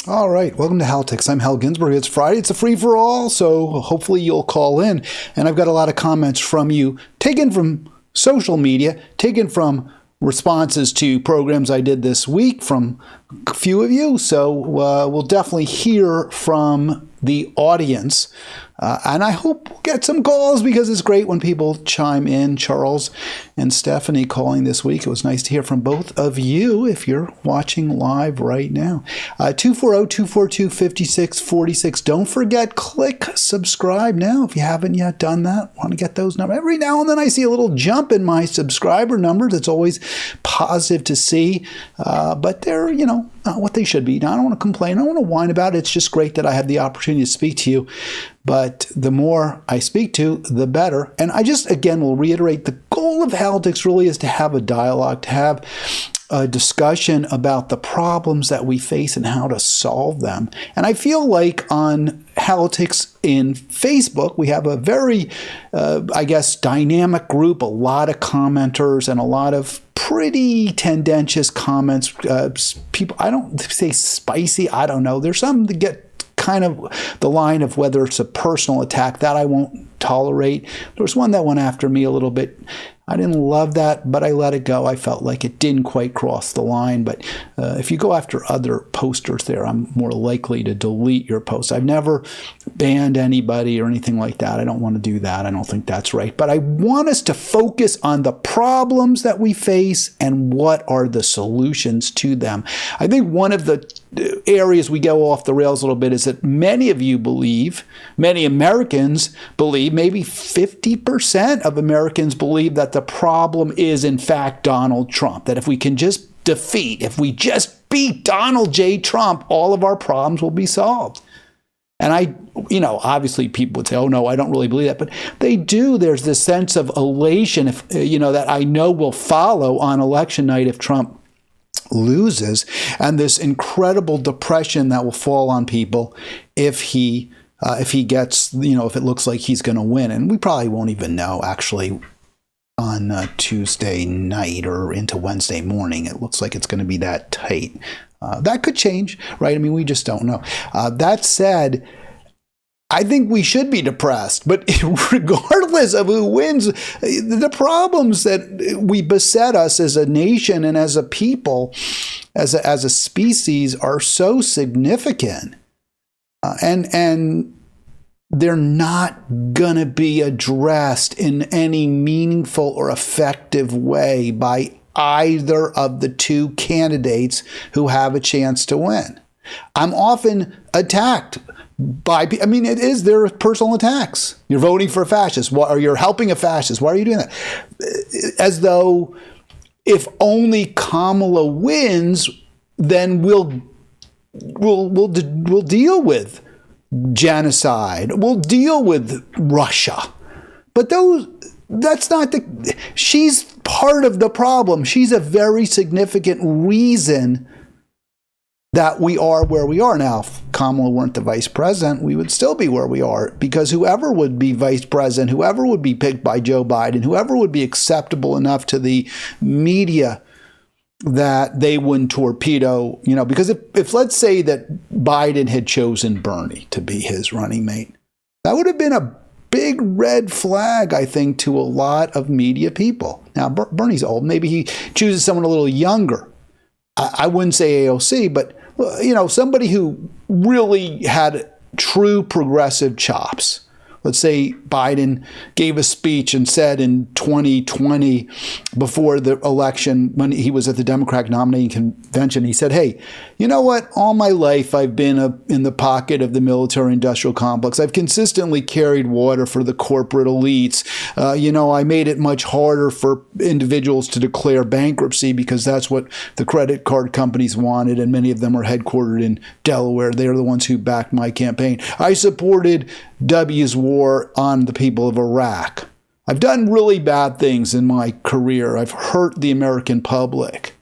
All right, welcome to Halitics. I'm Hal Ginsberg. It's Friday. It's a free-for-all, so hopefully you'll call in. And I've got a lot of comments from you, taken from social media, taken from responses to programs I did this week from a few of you. So we'll definitely hear from the audience. And I hope we'll get some calls because it's great when people chime in. Charles and Stephanie calling this week. It was nice to hear from both of you if you're watching live right now. 240-242-5646. Don't forget, click subscribe now if you haven't yet done that. Want to get those numbers. Every now and then I see a little jump in my subscriber numbers. It's always positive to see. But they're, not what they should be. Now, I don't want to complain. I don't want to whine about it. It's just great that I have the opportunity to speak to you. But the more I speak to, the better. And I just, again, will reiterate, the goal of Halitics really is to have a dialogue, to have a discussion about the problems that we face and how to solve them. And I feel like on Halitics in Facebook, we have a very, dynamic group, a lot of commenters and a lot of pretty tendentious comments. People, I don't say spicy, I don't know. There's some that get kind of the line of whether it's a personal attack that I won't tolerate. There was one that went after me a little bit. I didn't love that, but I let it go. I felt like it didn't quite cross the line. But if you go after other posters there, I'm more likely to delete your post. I've never banned anybody or anything like that. I don't want to do that. I don't think that's right. But I want us to focus on the problems that we face and what are the solutions to them. I think one of the areas we go off the rails a little bit is that many of you believe, many Americans believe, maybe 50% of Americans believe that the problem is, in fact, Donald Trump. That if we can just if we just beat Donald J. Trump, all of our problems will be solved. And obviously people would say, oh, no, I don't really believe that. But they do. There's this sense of elation, that I know will follow on election night if Trump loses, and this incredible depression that will fall on people if he gets, if it looks like he's going to win. And we probably won't even know, actually, on Tuesday night or into Wednesday morning. It looks like it's going to be that tight. That could change, right? I mean, we just don't know. That said, I think we should be depressed, but regardless of who wins, the problems that we beset us as a nation and as a people, as a species, are so significant, and they're not gonna be addressed in any meaningful or effective way by either of the two candidates who have a chance to win. I'm often attacked there are personal attacks. You're voting for a fascist, or you're helping a fascist. Why are you doing that? As though if only Kamala wins, then we'll deal with genocide. We'll deal with Russia. But that's not she's part of the problem. She's a very significant reason that we are where we are. Now, if Kamala weren't the vice president, we would still be where we are, because whoever would be vice president, whoever would be picked by Joe Biden, whoever would be acceptable enough to the media that they wouldn't torpedo, because if let's say that Biden had chosen Bernie to be his running mate, that would have been a big red flag, I think, to a lot of media people. Now, Bernie's old. Maybe he chooses someone a little younger. I wouldn't say AOC, but somebody who really had true progressive chops. Let's say Biden gave a speech and said in 2020, before the election, when he was at the Democratic nominating convention, he said, hey, you know what? All my life, I've been in the pocket of the military-industrial complex. I've consistently carried water for the corporate elites. I made it much harder for individuals to declare bankruptcy because that's what the credit card companies wanted, and many of them are headquartered in Delaware. They're the ones who backed my campaign. I supported W's war on the people of Iraq. I've done really bad things in my career. I've hurt the American public.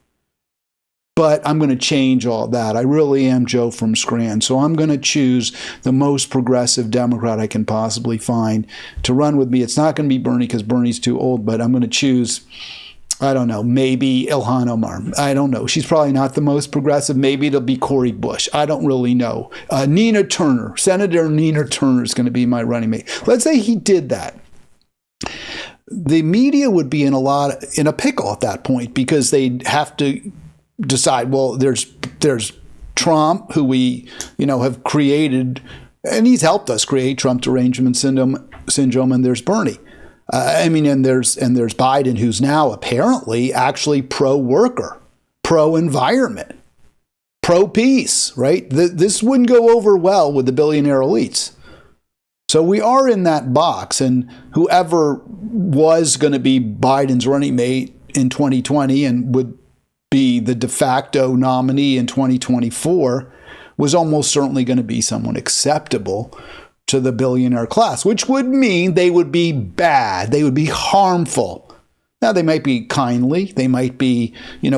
But I'm going to change all that. I really am Joe from Scranton. So I'm going to choose the most progressive Democrat I can possibly find to run with me. It's not going to be Bernie because Bernie's too old, but I'm going to choose I don't know, maybe Ilhan Omar. I don't know. She's probably not the most progressive. Maybe it'll be Cori Bush. I don't really know. Nina Turner, Senator Nina Turner is going to be my running mate. Let's say he did that. The media would be in a pickle at that point, because they'd have to decide, well, there's Trump, who we, have created, and he's helped us create Trump derangement syndrome, and there's Bernie. And there's Biden, who's now apparently actually pro-worker, pro-environment, pro-peace, right? This wouldn't go over well with the billionaire elites. So we are in that box, and whoever was going to be Biden's running mate in 2020 and would be the de facto nominee in 2024 was almost certainly going to be someone acceptable to the billionaire class, which would mean they would be bad. They would be harmful. Now, they might be kindly. They might be,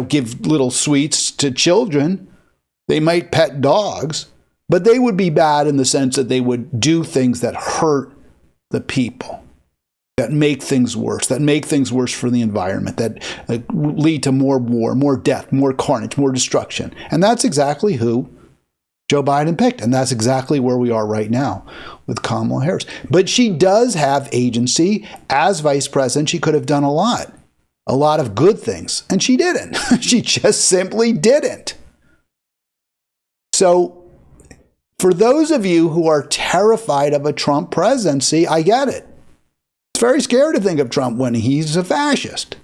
give little sweets to children. They might pet dogs, but they would be bad in the sense that they would do things that hurt the people, that make things worse for the environment, that lead to more war, more death, more carnage, more destruction. And that's exactly who Joe Biden picked. And that's exactly where we are right now with Kamala Harris. But she does have agency. As vice president, she could have done a lot of good things. And she didn't. She just simply didn't. So for those of you who are terrified of a Trump presidency, I get it. It's very scary to think of Trump when he's a fascist.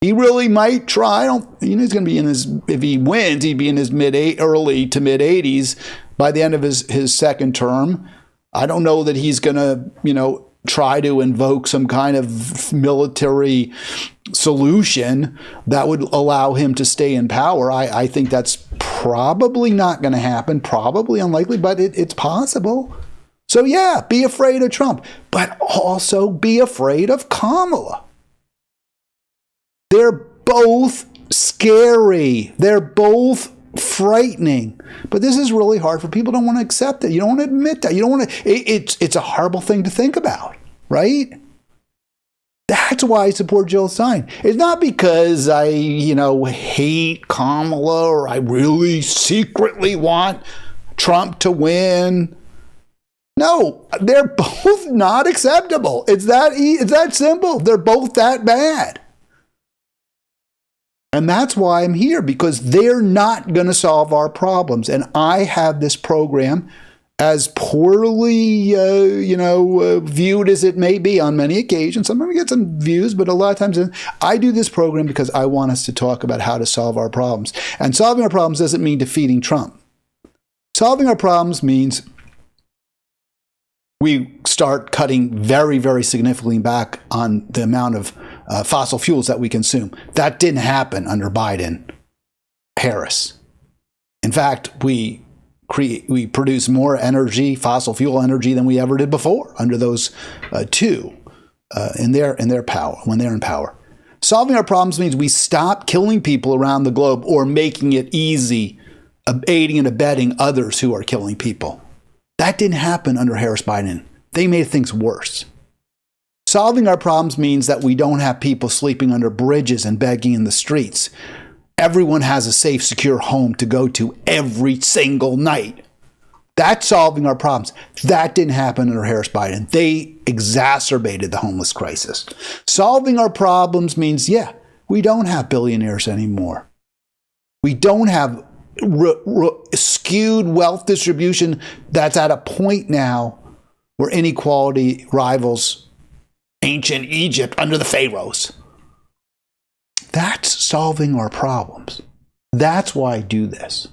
He really might try. He's going to be if he wins, he'd be in his early to mid 80s by the end of his second term. I don't know that he's going to, try to invoke some kind of military solution that would allow him to stay in power. I think that's probably not going to happen, probably unlikely, but it's possible. So yeah, be afraid of Trump, but also be afraid of Kamala. They're both scary. They're both frightening. But this is really hard for people. Don't want to accept it. You don't want to admit that. You don't want to. It's a horrible thing to think about, right? That's why I support Jill Stein. It's not because I, hate Kamala or I really secretly want Trump to win. No, they're both not acceptable. It's that simple. They're both that bad. And that's why I'm here, because they're not going to solve our problems. And I have this program, as poorly, viewed as it may be on many occasions. Sometimes we get some views, but a lot of times I do this program because I want us to talk about how to solve our problems. And solving our problems doesn't mean defeating Trump. Solving our problems means we start cutting very, very significantly back on the amount of fossil fuels that we consume. That didn't happen under Biden, Harris. In fact, we produce more energy, fossil fuel energy, than we ever did before under those two in their power, when they're in power. Solving our problems means we stop killing people around the globe or making it easy, aiding and abetting others who are killing people. That didn't happen under Harris-Biden. They made things worse. Solving our problems means that we don't have people sleeping under bridges and begging in the streets. Everyone has a safe, secure home to go to every single night. That's solving our problems. That didn't happen under Harris-Biden. They exacerbated the homeless crisis. Solving our problems means, we don't have billionaires anymore. We don't have skewed wealth distribution that's at a point now where inequality rivals ancient Egypt under the pharaohs. That's solving our problems. That's why I do this.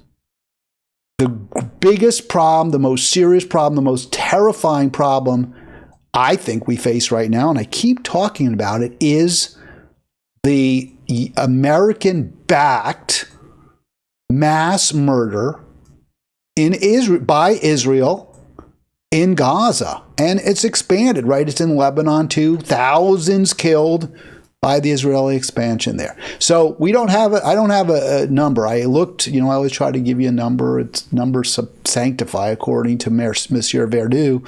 The biggest problem, the most serious problem, the most terrifying problem I think we face right now, and I keep talking about it, is the American-backed mass murder in Israel by Israel in Gaza. And it's expanded, right? It's in Lebanon too. Thousands killed by the Israeli expansion there. So I don't have a number. I looked, I always try to give you a number. It's numbers sanctify according to Monsieur Verdu.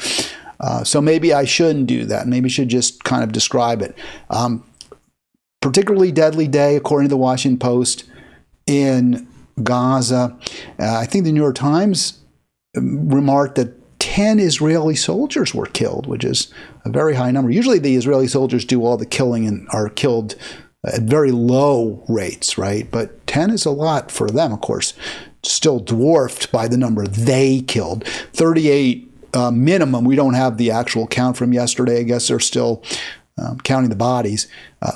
So maybe I shouldn't do that. Maybe I should just kind of describe it. particularly deadly day, according to the Washington Post, in Gaza. I think the New York Times remarked that 10 Israeli soldiers were killed, which is a very high number. Usually the Israeli soldiers do all the killing and are killed at very low rates, right? But 10 is a lot for them, of course, still dwarfed by the number they killed. 38 minimum. We don't have the actual count from yesterday. I guess they're still counting the bodies.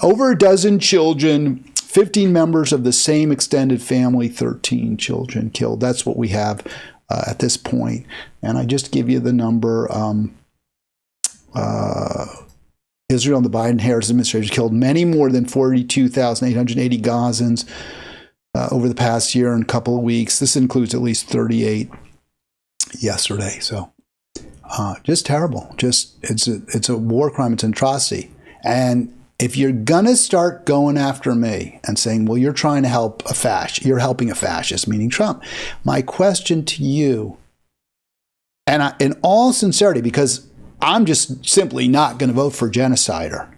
Over a dozen children, 15 members of the same extended family, 13 children killed. That's what we have at this point. And I just give you the number. Israel and the Biden-Harris administration killed many more than 42,880 Gazans over the past year and couple of weeks. This includes at least 38 yesterday. So just terrible. It's a war crime. It's an atrocity. And if you're gonna start going after me and saying, well, you're trying to help a fascist, you're helping a fascist, meaning Trump. My question to you, and in all sincerity, because I'm just simply not going to vote for a genocider.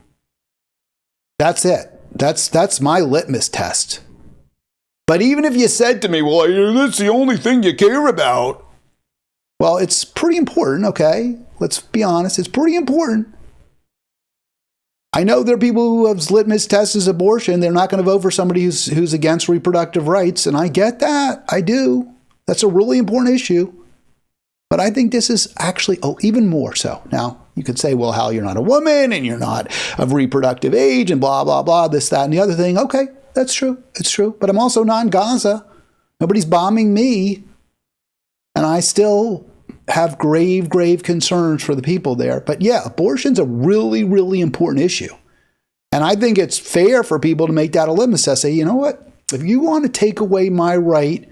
That's it. That's my litmus test. But even if you said to me, well, that's the only thing you care about. Well, it's pretty important, okay? Let's be honest. It's pretty important. I know there are people who have litmus tests as abortion. They're not going to vote for somebody who's against reproductive rights. And I get that. I do. That's a really important issue. But I think this is actually even more so. Now, you could say, well, Hal, you're not a woman and you're not of reproductive age and blah, blah, blah, this, that, and the other thing. Okay, that's true. It's true. But I'm also not in Gaza. Nobody's bombing me. And I still have grave, grave concerns for the people there. But yeah, abortion's a really, really important issue. And I think it's fair for people to make that a litmus test. Say, you know what? If you want to take away my right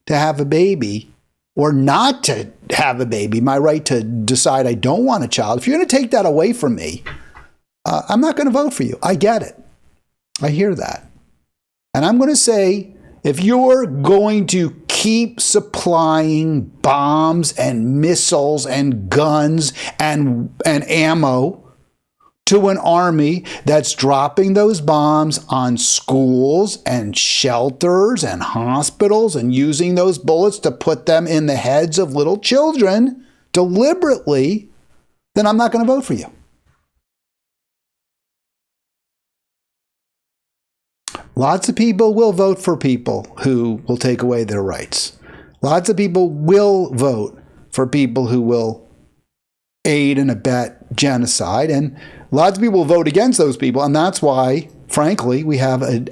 to have a baby, or not to have a baby, my right to decide I don't want a child, if you're going to take that away from me, I'm not going to vote for you. I get it. I hear that. And I'm going to say, if you're going to keep supplying bombs and missiles and guns and ammo to an army that's dropping those bombs on schools and shelters and hospitals and using those bullets to put them in the heads of little children deliberately, then I'm not going to vote for you. Lots of people will vote for people who will take away their rights. Lots of people will vote for people who will aid and abet genocide, and lots of people will vote against those people, and that's why, frankly, we have a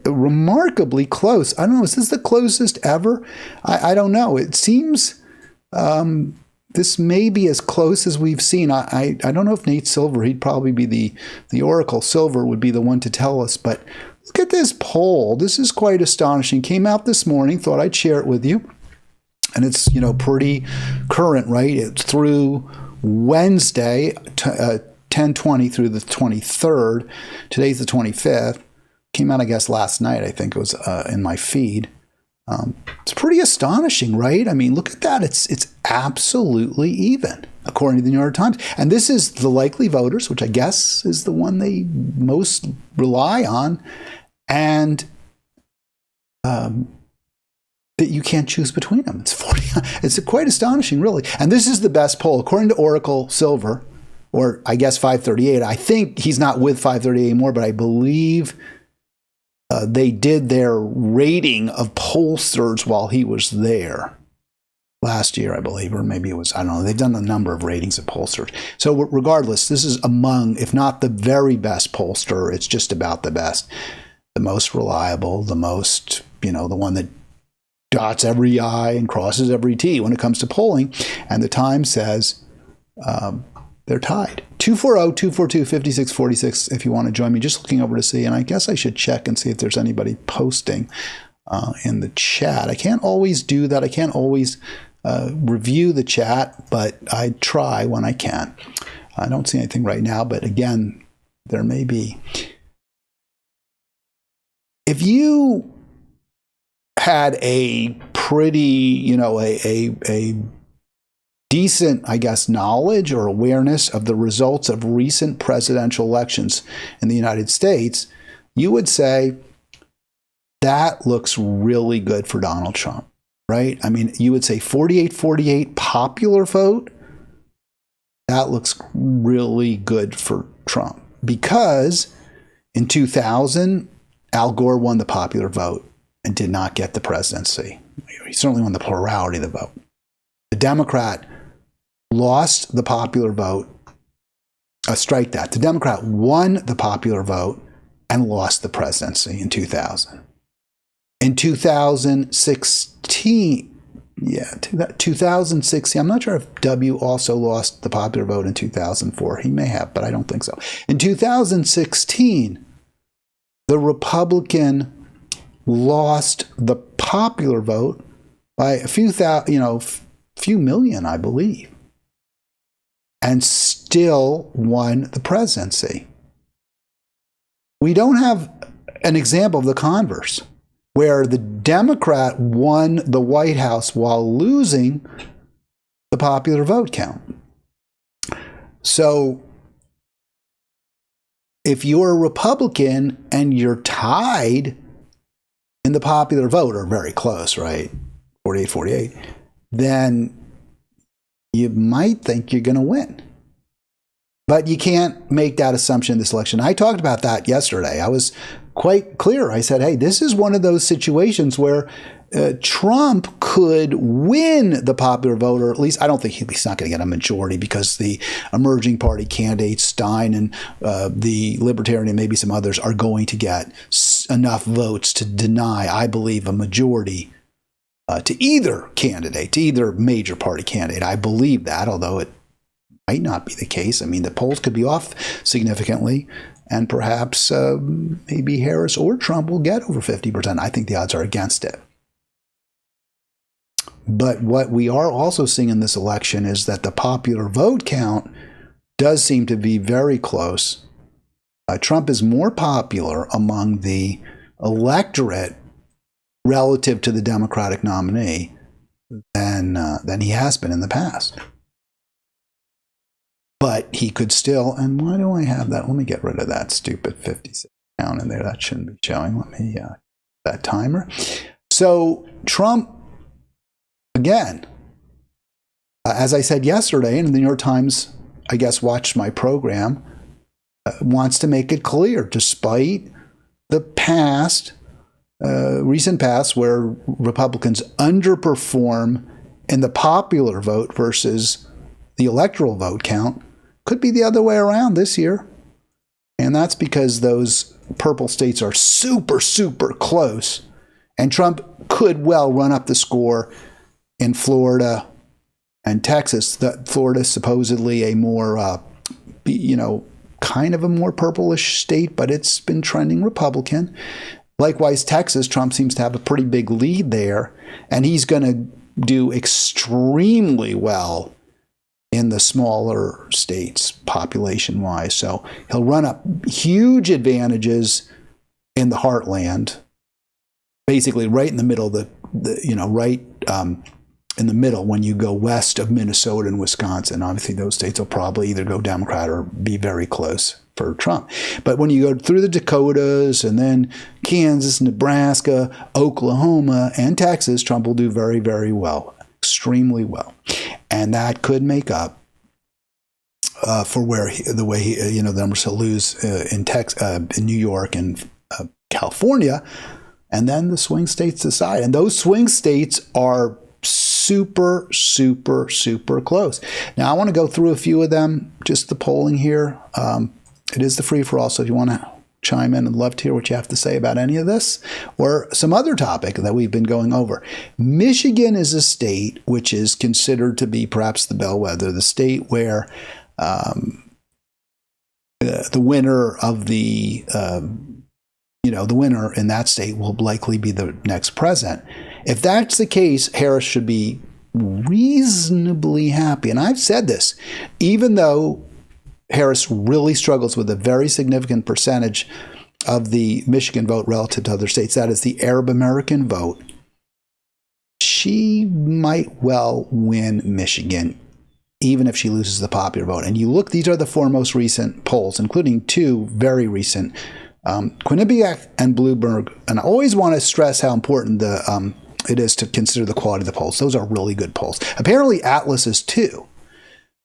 remarkably close, I don't know, is this the closest ever? I don't know. It seems this may be as close as we've seen. I don't know if Nate Silver, he'd probably be the Oracle. Silver would be the one to tell us, but look at this poll. This is quite astonishing. Came out this morning, thought I'd share it with you. And it's, pretty current, right? It's through Wednesday, 10/20 through the 23rd. Today's the 25th. Came out, I guess, last night. I think it was in my feed. It's pretty astonishing, right? I mean, look at that. It's absolutely even, according to the New York Times. And this is the likely voters, which I guess is the one they most rely on. And that you can't choose between them. It's 40. It's quite astonishing, really. And this is the best poll. According to Oracle Silver, or I guess 538, I think he's not with 538 anymore, but I believe they did their rating of pollsters while he was there last year, I believe, or maybe it was, I don't know. They've done a number of ratings of pollsters. So regardless, this is among, if not the very best pollster, it's just about the best, the most reliable, the most, the one that dots every I and crosses every T when it comes to polling. And the Times says they're tied. 240-242-5646 if you want to join me. Just looking over to see, and I guess I should check and see if there's anybody posting in the chat. I can't always do that. I can't always review the chat, but I try when I can. I don't see anything right now, but again, there may be. If you had a pretty, a decent, I guess, knowledge or awareness of the results of recent presidential elections in the United States, you would say that looks really good for Donald Trump, right? I mean, you would say 48-48 popular vote. That looks really good for Trump because in 2000, Al Gore won the popular vote and did not get the presidency. He certainly won the plurality of the vote. The Democrat lost the popular vote. Strike that. The Democrat won the popular vote and lost the presidency in 2000. In 2016, 2016, I'm not sure if W also lost the popular vote in 2004. He may have, but I don't think so. In 2016, the Republican lost the popular vote by a few million, I believe, and still won the presidency. We don't have an example of the converse, where the Democrat won the White House while losing the popular vote count. So if you're a Republican and you're tied in the popular vote, or very close, right, 48-48, then you might think you're going to win. But you can't make that assumption in this election. I talked about that yesterday. I was quite clear. I said, hey, this is one of those situations where Trump could win the popular vote, or at least I don't think he's not going to get a majority because the emerging party candidates, Stein and the Libertarian and maybe some others, are going to get enough votes to deny, I believe, a majority to either candidate, to either major party candidate. I believe that, although it might not be the case. I mean, the polls could be off significantly, and perhaps maybe Harris or Trump will get over 50%. I think the odds are against it. But what we are also seeing in this election is that the popular vote count does seem to be very close. Trump is more popular among the electorate relative to the Democratic nominee than he has been in the past. But he could still, and why do I have that? Let me get rid of that stupid 56 count in there. That shouldn't be showing. Let me, that timer. So Trump, again, as I said yesterday, and the New York Times, I guess, watched my program, wants to make it clear, despite the past, recent past, where Republicans underperform in the popular vote versus the electoral vote count, could be the other way around this year. And that's because those purple states are super, super close. And Trump could well run up the score in Florida and Texas. Florida is supposedly a more, kind of a more purplish state, but it's been trending Republican. Likewise, Texas, Trump seems to have a pretty big lead there. And he's going to do extremely well in the smaller states, population-wise. So he'll run up huge advantages in the heartland, basically right in the middle, in the middle when you go west of Minnesota and Wisconsin. Obviously, those states will probably either go Democrat or be very close for Trump. But when you go through the Dakotas and then Kansas, Nebraska, Oklahoma, and Texas, Trump will do very, very well, extremely well. And that could make up for the numbers he'll lose in New York and California, and then the swing states decide. And those swing states are super, super, super close. Now, I want to go through a few of them, just the polling here. It is the free-for-all, so if you want to chime in, I'd love to hear what you have to say about any of this or some other topic that we've been going over. Michigan is a state which is considered to be perhaps the bellwether, the state where the winner of the winner in that state will likely be the next president. If that's the case, Harris should be reasonably happy. And I've said this, even though Harris really struggles with a very significant percentage of the Michigan vote relative to other states, that is the Arab American vote, she might well win Michigan, even if she loses the popular vote. And you look, these are the four most recent polls, including two very recent Quinnipiac and Bloomberg, and I always want to stress how important it is to consider the quality of the polls. Those are really good polls. Apparently Atlas is too.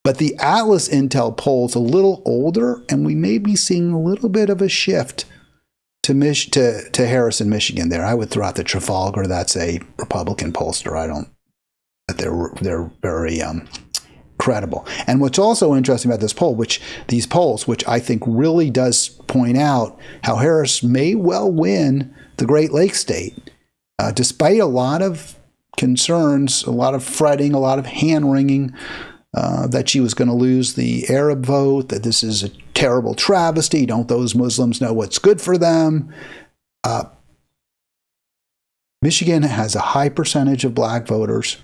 But the Atlas Intel poll's a little older, and we may be seeing a little bit of a shift to Harris in Michigan there. I would throw out the Trafalgar. That's a Republican pollster. But they're very credible. And what's also interesting about these polls, which I think really does point out how Harris may well win the Great Lakes state, despite a lot of concerns, a lot of fretting, a lot of hand-wringing, that she was going to lose the Arab vote, that this is a terrible travesty. Don't those Muslims know what's good for them? Michigan has a high percentage of black voters,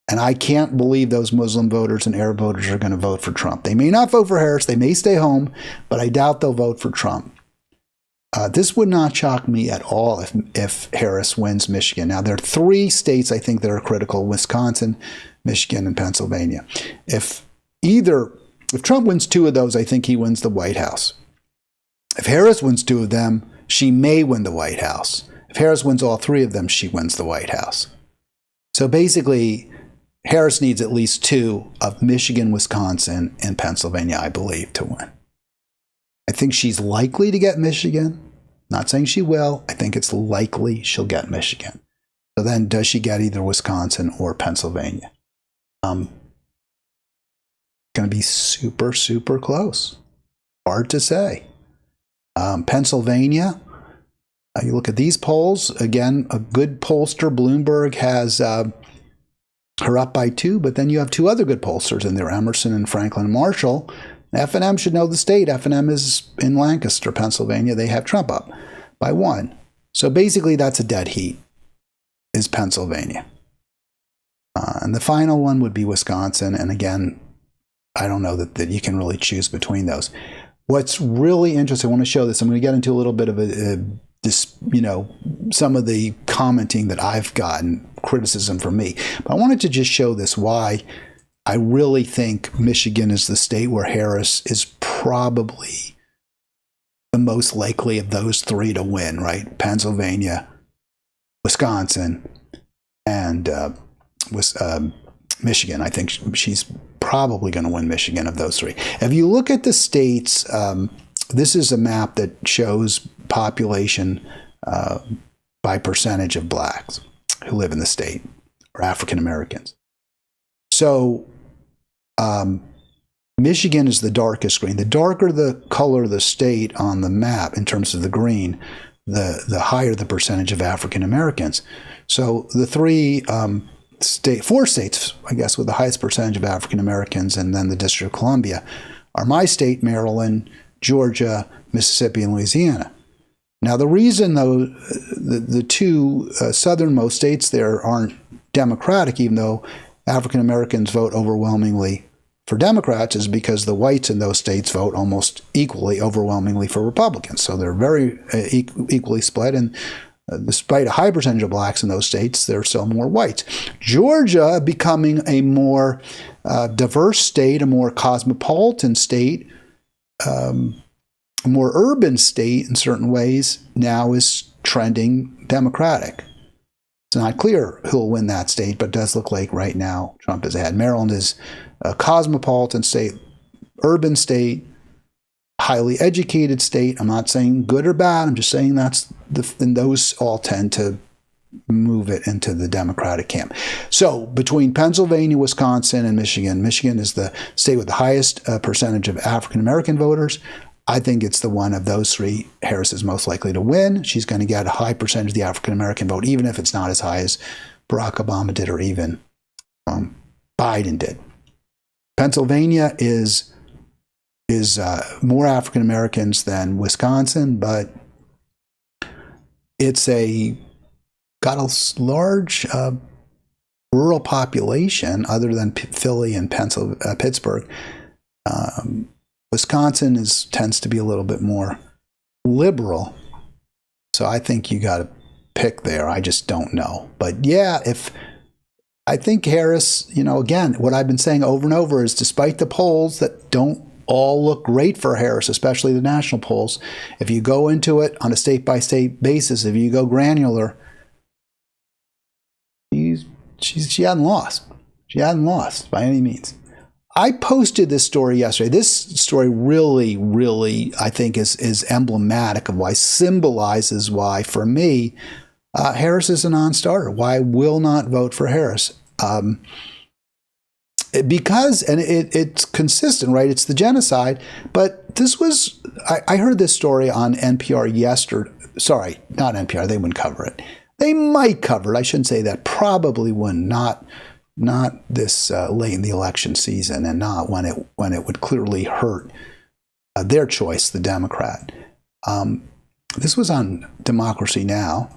and I can't believe those Muslim voters and Arab voters are going to vote for Trump. They may not vote for Harris. They may stay home, but I doubt they'll vote for Trump. This would not shock me at all if Harris wins Michigan. Now, there are 3 states I think that are critical: Wisconsin, Michigan, and Pennsylvania. If Trump wins 2 of those, I think he wins the White House. If Harris wins 2 of them, she may win the White House. If Harris wins all 3 of them, she wins the White House. So basically, Harris needs at least 2 of Michigan, Wisconsin, and Pennsylvania, I believe, to win. I think she's likely to get Michigan. Not saying she will. I think it's likely she'll get Michigan. So then does she get either Wisconsin or Pennsylvania? Going to be super, super close. Hard to say. Pennsylvania, you look at these polls. Again, a good pollster, Bloomberg, has her up by 2, but then you have 2 other good pollsters in there, Emerson and Franklin Marshall. F&M should know the state. F&M is in Lancaster, Pennsylvania. They have Trump up by 1. So basically that's a dead heat, is Pennsylvania. And the final one would be Wisconsin. And again, I don't know that you can really choose between those. What's really interesting, I want to show this. I'm going to get into a little bit of some of the commenting that I've gotten, criticism from me. But I wanted to just show this, why I really think Michigan is the state where Harris is probably the most likely of those 3 to win, right? Pennsylvania, Wisconsin, and Michigan. I think she's probably going to win Michigan of those 3. If you look at the states, this is a map that shows population by percentage of blacks who live in the state, or African Americans. So Michigan is the darkest green. The darker the color of the state on the map in terms of the green, the higher the percentage of African Americans. So the 4 states, I guess, with the highest percentage of African Americans, and then the District of Columbia, are my state, Maryland, Georgia, Mississippi, and Louisiana. Now, the reason, though, the 2 southernmost states there aren't Democratic, even though African Americans vote overwhelmingly for Democrats, is because the whites in those states vote almost equally, overwhelmingly for Republicans. So they're very equally split, and despite a high percentage of blacks in those states, there are still more whites. Georgia, becoming a more diverse state, a more cosmopolitan state, a more urban state in certain ways, now is trending Democratic. It's not clear who will win that state, but it does look like right now Trump is ahead. Maryland is a cosmopolitan state, urban state, highly educated state. I'm not saying good or bad. I'm just saying and those all tend to move it into the Democratic camp. So between Pennsylvania, Wisconsin, and Michigan, Michigan is the state with the highest percentage of African American voters. I think it's the one of those 3 Harris is most likely to win. She's going to get a high percentage of the African American vote, even if it's not as high as Barack Obama did or even Biden did. Pennsylvania is more African Americans than Wisconsin, but it's got a large rural population other than Philly and Pittsburgh. Wisconsin tends to be a little bit more liberal, so I think you got to pick there. I just don't know, but yeah, I think Harris, again, what I've been saying over and over is, despite the polls that don't all look great for Harris, especially the national polls. If you go into it on a state-by-state basis, if you go granular, she hadn't lost. She hadn't lost by any means. I posted this story yesterday. This story really, really, I think, is emblematic of why, symbolizes why, for me, Harris is a non-starter. Why I will not vote for Harris. Because, and it's consistent, right? It's the genocide. But this was, I heard this story on NPR yesterday. Sorry, not NPR. They wouldn't cover it. They might cover it. I shouldn't say that. Probably wouldn't. Not this late in the election season, and not when it would clearly hurt their choice, the Democrat. This was on Democracy Now!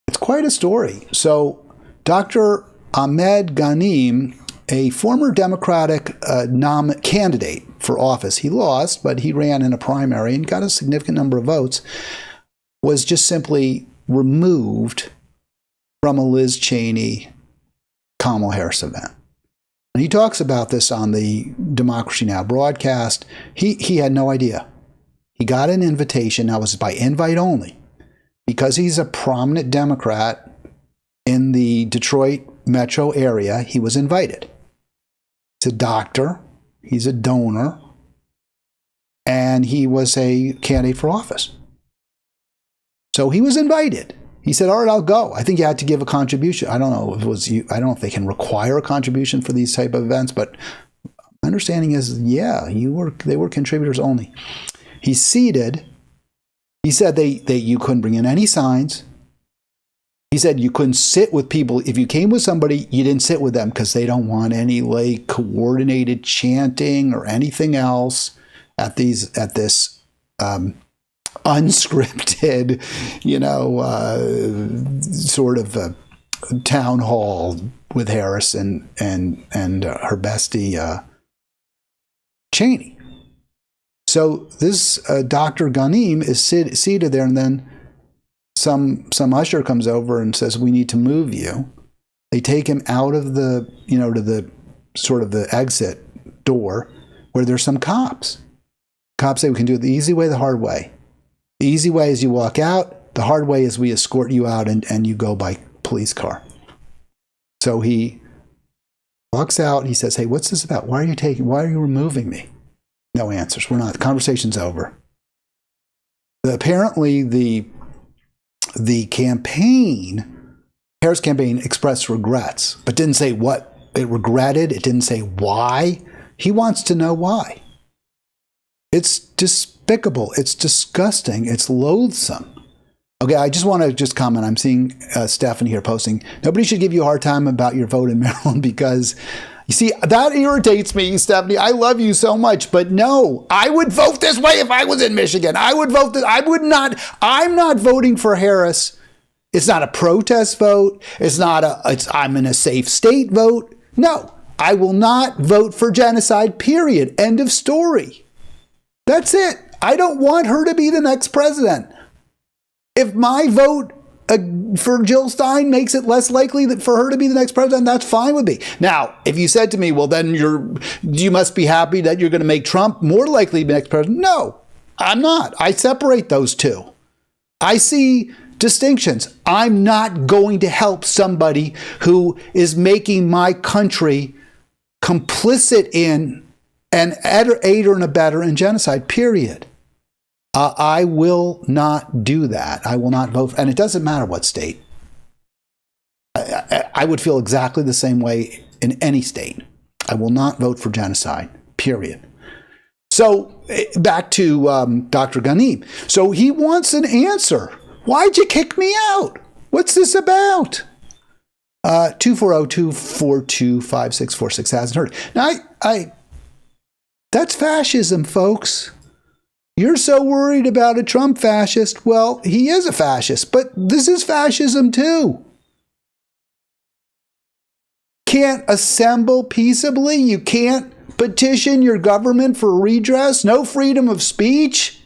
It's quite a story. So Dr. Ahmed Ghanim, a former Democratic candidate for office, he lost, but he ran in a primary and got a significant number of votes, was just simply removed from a Liz Cheney Kamala Harris event. And he talks about this on the Democracy Now! Broadcast. He had no idea. He got an invitation. That was by invite only. Because he's a prominent Democrat in the Detroit metro area, he was invited. He's a doctor. He's a donor. And he was a candidate for office. So he was invited. He said, all right, I'll go. I think you had to give a contribution. I don't know if it was you. I don't know if they can require a contribution for these type of events, but my understanding is, yeah, they were contributors only. He's seated. He said you couldn't bring in any signs. He said you couldn't sit with people. If you came with somebody, you didn't sit with them because they don't want any like coordinated chanting or anything else at this unscripted, sort of town hall with Harris and her bestie Cheney. So this Dr. Ghanim is seated there, and then some usher comes over and says, "We need to move you." They take him out of the to the sort of the exit door where there's some cops. Cops say, "We can do it the easy way, the hard way. The easy way is you walk out. The hard way is we escort you out and you go by police car." So he walks out. He says, "Hey, what's this about? Why are you removing me?" No answers. We're not. The conversation's over. Apparently, the Harris campaign expressed regrets, but didn't say what it regretted. It didn't say why. He wants to know why. It's despicable. It's disgusting. It's loathsome. Okay, I just want to comment. I'm seeing Stephanie here posting, nobody should give you a hard time about your vote in Maryland because, you see, that irritates me, Stephanie. I love you so much, but no, I would vote this way if I was in Michigan. I would vote this. I would not. I'm not voting for Harris. It's not a protest vote. I'm in a safe state vote. No, I will not vote for genocide, period. End of story. That's it. I don't want her to be the next president. If my vote for Jill Stein makes it less likely that for her to be the next president, that's fine with me. Now, if you said to me, well, then you must be happy that you're going to make Trump more likely to be the next president. No, I'm not. I separate those two. I see distinctions. I'm not going to help somebody who is making my country complicit in and aider and abetter in genocide, period. I will not do that. I will not vote. And it doesn't matter what state. I would feel exactly the same way in any state. I will not vote for genocide, period. So back to Dr. Ghanim. So he wants an answer. Why'd you kick me out? What's this about? 240-242-5646 hasn't heard. Now, that's fascism, folks. You're so worried about a Trump fascist. Well, he is a fascist, but this is fascism too. Can't assemble peaceably. You can't petition your government for redress. No freedom of speech.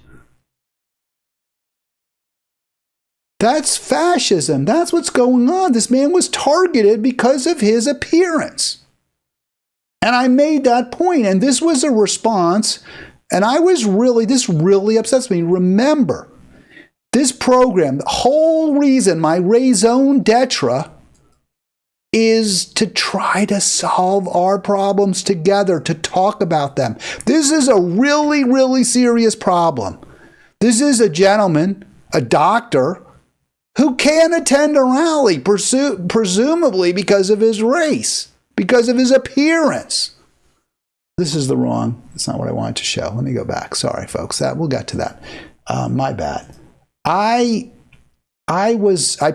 That's fascism. That's what's going on. This man was targeted because of his appearance. And I made that point, and this was a response, and this really upsets me. Remember, this program, the whole reason, my raison d'etre, is to try to solve our problems together, to talk about them. This is a really, really serious problem. This is a gentleman, a doctor, who can't attend a rally, presumably because of his race, because of his appearance. This is that's not what I wanted to show. Let me go back. Sorry, folks. We'll get to that. My bad. I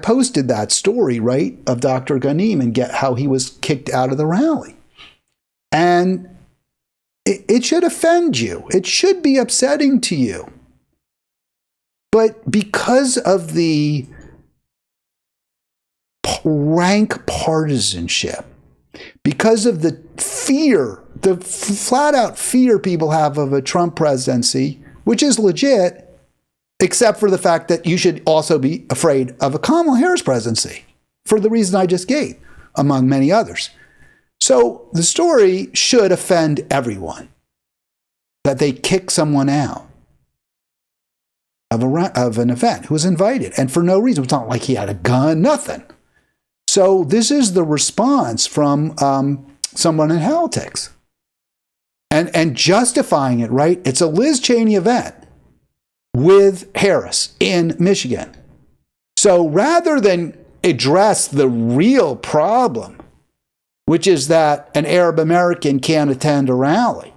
posted that story, right, of Dr. Ghanim and how he was kicked out of the rally. And it should offend you. It should be upsetting to you. But because of the rank partisanship, because of the fear, the flat-out fear people have of a Trump presidency, which is legit, except for the fact that you should also be afraid of a Kamala Harris presidency, for the reason I just gave, among many others. So the story should offend everyone, that they kick someone out of an event who was invited, and for no reason. It's not like he had a gun, nothing. So this is the response from someone in Halitics. And justifying it, right? It's a Liz Cheney event with Harris in Michigan. So rather than address the real problem, which is that an Arab American can't attend a rally,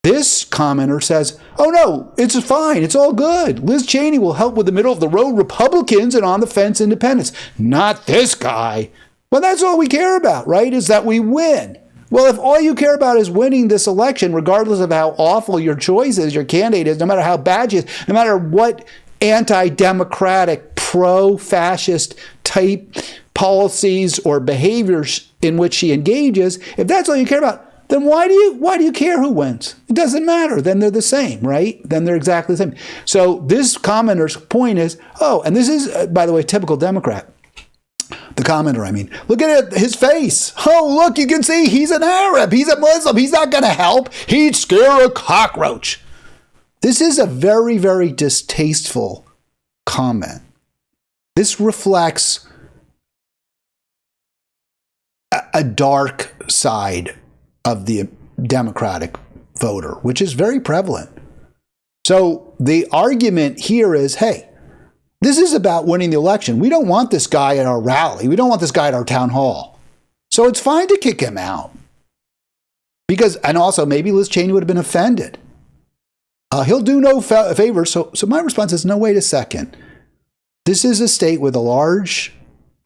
this commenter says, oh no, it's fine, it's all good. Liz Cheney will help with the middle-of-the-road Republicans and on-the-fence independents. Not this guy. Well, that's all we care about, right, is that we win. Well, if all you care about is winning this election, regardless of how awful your choice is, your candidate is, no matter how bad she is, no matter what anti-democratic, pro-fascist type policies or behaviors in which she engages, if that's all you care about, then why do you care who wins? It doesn't matter. Then they're the same, right? Then they're exactly the same. So this commenter's point is, and this is, by the way, typical Democrat. The commenter, I mean. Look at his face. Oh, look, you can see he's an Arab. He's a Muslim. He's not going to help. He'd scare a cockroach. This is a very, very distasteful comment. This reflects a dark side of the Democratic voter, which is very prevalent. So the argument here is, hey, this is about winning the election. We don't want this guy at our rally. We don't want this guy at our town hall. So it's fine to kick him out. And also maybe Liz Cheney would have been offended. He'll do no favor. So my response is, no, wait a second. This is a state with a large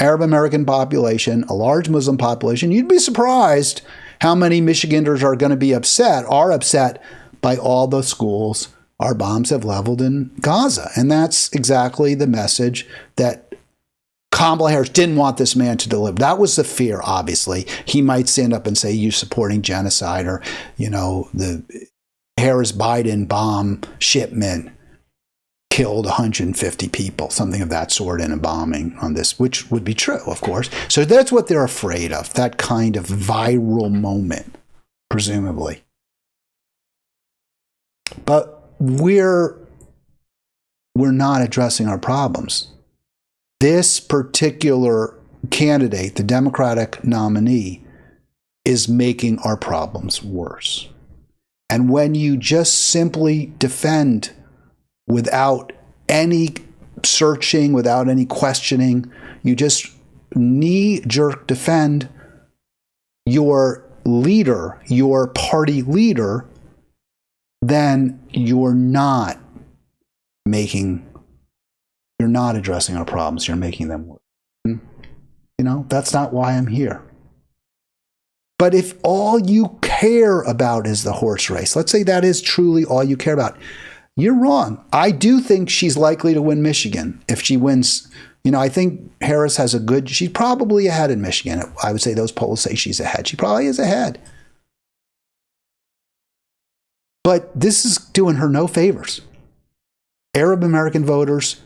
Arab American population, a large Muslim population. You'd be surprised how many Michiganders are going to be upset by all the schools our bombs have leveled in Gaza. And that's exactly the message that Kamala Harris didn't want this man to deliver. That was the fear, obviously. He might stand up and say, you're supporting genocide, or, the Harris-Biden bomb shipment killed 150 people, something of that sort, in a bombing on this, which would be true, of course. So that's what they're afraid of, that kind of viral moment, presumably. But we're not addressing our problems. This particular candidate, the Democratic nominee, is making our problems worse. And when you just simply defend without any searching, without any questioning, you just knee-jerk defend your leader, your party leader, then you're not addressing our problems. You're making them worse. That's not why I'm here. But if all you care about is the horse race, let's say that is truly all you care about, you're wrong. I do think she's likely to win Michigan. If she wins, I think Harris has she's probably ahead in Michigan. I would say those polls say she's ahead. She probably is ahead. But this is doing her no favors. Arab American voters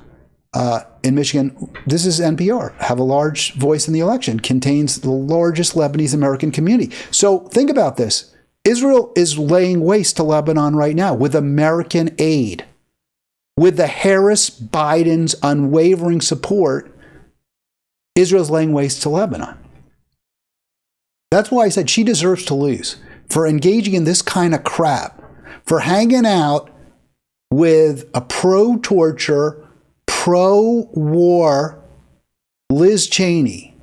in Michigan, this is NPR, have a large voice in the election, contains the largest Lebanese American community. So think about this. Israel is laying waste to Lebanon right now with American aid. With the Harris-Biden's unwavering support, Israel's laying waste to Lebanon. That's why I said she deserves to lose for engaging in this kind of crap, for hanging out with a pro-torture, pro-war Liz Cheney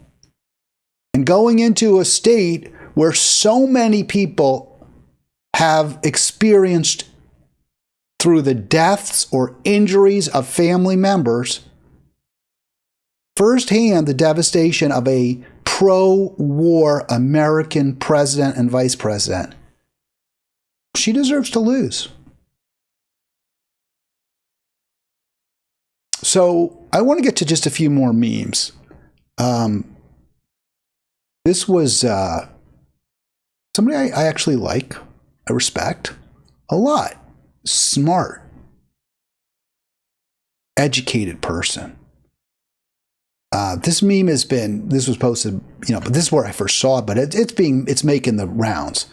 and going into a state where so many people have experienced through the deaths or injuries of family members firsthand the devastation of a pro-war American president and vice president. She deserves to lose. So I want to get to just a few more memes. This was somebody I actually like, I respect a lot. Smart, educated person. This meme this was posted, but this is where I first saw it, but it's making the rounds.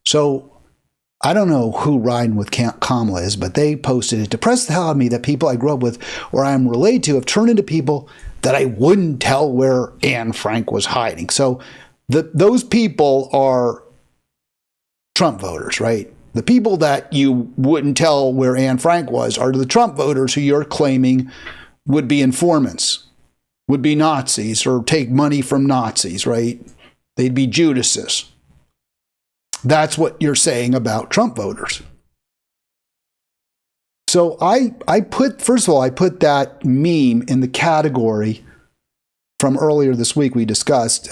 So I don't know who riding with Kamala is, but they posted it. Depressed the hell out of me that people I grew up with or I'm related to have turned into people that I wouldn't tell where Anne Frank was hiding. So those people are Trump voters, right? The people that you wouldn't tell where Anne Frank was are the Trump voters who you're claiming would be informants, would be Nazis or take money from Nazis, right? They'd be Judases. That's what you're saying about Trump voters. So I put that meme in the category from earlier this week we discussed,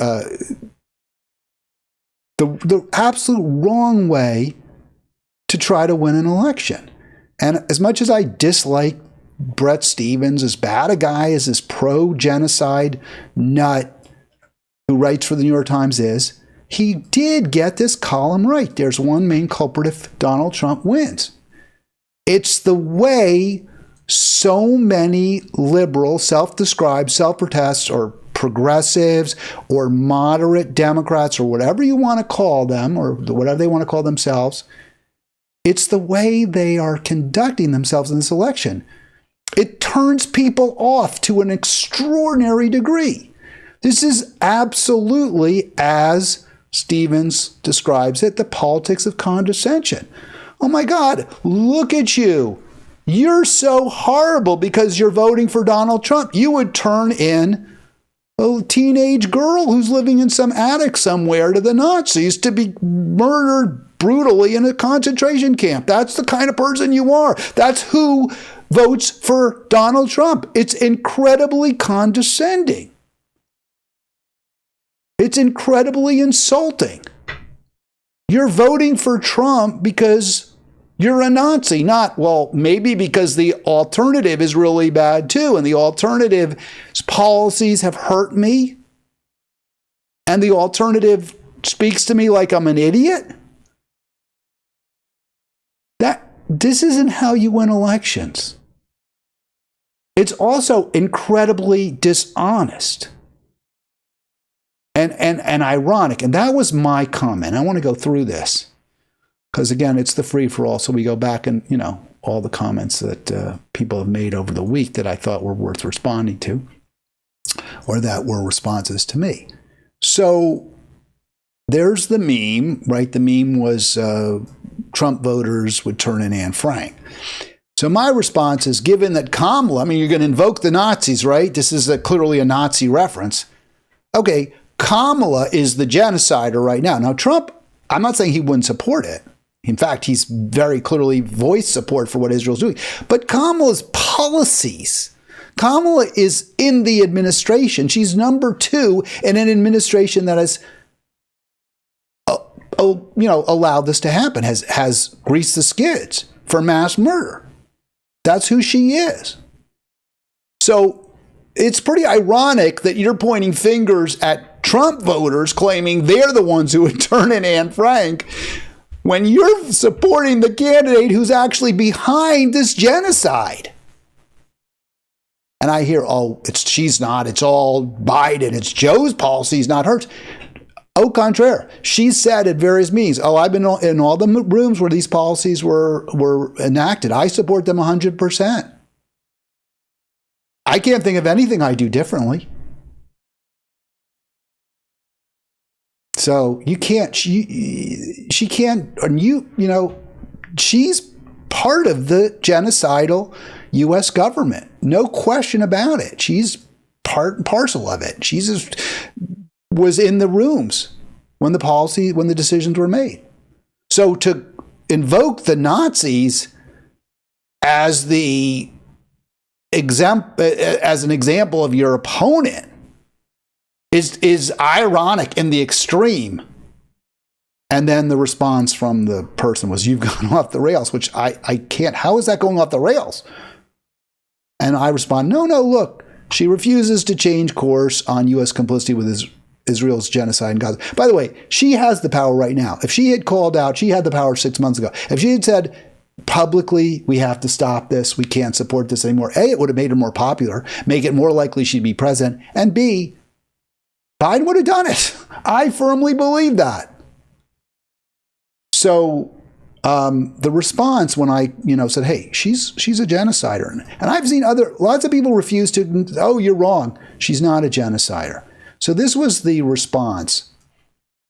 the absolute wrong way to try to win an election. And as much as I dislike Brett Stevens, as bad a guy as this pro-genocide nut who writes for the New York Times is, he did get this column right. There's one main culprit if Donald Trump wins. It's the way so many liberal, self-described, self-protest, or progressives, or moderate Democrats, or whatever you want to call them, or whatever they want to call themselves, it's the way they are conducting themselves in this election. It turns people off to an extraordinary degree. This is absolutely, as Stevens describes it, the politics of condescension. Oh my God, look at you. You're so horrible because you're voting for Donald Trump. You would turn in a teenage girl who's living in some attic somewhere to the Nazis to be murdered brutally in a concentration camp. That's the kind of person you are. That's who votes for Donald Trump. It's incredibly condescending. It's incredibly insulting. You're voting for Trump because you're a Nazi, not, well, maybe because the alternative is really bad too, and the alternative's policies have hurt me, and the alternative speaks to me like I'm an idiot. This isn't how you win elections. It's also incredibly dishonest and ironic. And that was my comment. I want to go through this because, again, it's the free-for-all. So we go back and, all the comments that people have made over the week that I thought were worth responding to or that were responses to me. So there's the meme, right? The meme was Trump voters would turn in Anne Frank. So my response is, given that Kamala, you're going to invoke the Nazis, right? This is clearly a Nazi reference. Okay, Kamala is the genocider right now. Now, Trump, I'm not saying he wouldn't support it. In fact, he's very clearly voiced support for what Israel's doing. But Kamala's policies, Kamala is in the administration. She's number 2 in an administration that has allowed this to happen, has greased the skids for mass murder. That's who she is. So it's pretty ironic that you're pointing fingers at Trump voters claiming they're the ones who would turn in Anne Frank when you're supporting the candidate who's actually behind this genocide. And I hear, oh, she's not. It's all Biden. It's Joe's policies, not hers. Au contraire. She said at various meetings, oh, I've been in all the rooms where these policies were enacted. I support them 100%. I can't think of anything I do differently. So you can't, she can't, and she's part of the genocidal U.S. government. No question about it. She's part and parcel of it. She just was in the rooms when the decisions were made. So to invoke the Nazis as an example of your opponent is ironic in the extreme. And then the response from the person was, you've gone off the rails, which I can't. How is that going off the rails? And I respond, no, look, she refuses to change course on U.S. complicity with Israel's genocide in Gaza. By the way, she has the power right now. If she had called out, she had the power 6 months ago. If she had said publicly, we have to stop this, we can't support this anymore, A, it would have made her more popular, make it more likely she'd be president, and B, Biden would have done it. I firmly believe that. So the response when I, said, hey, she's a genocider. And I've seen lots of people refuse to, oh, you're wrong. She's not a genocider. So this was the response.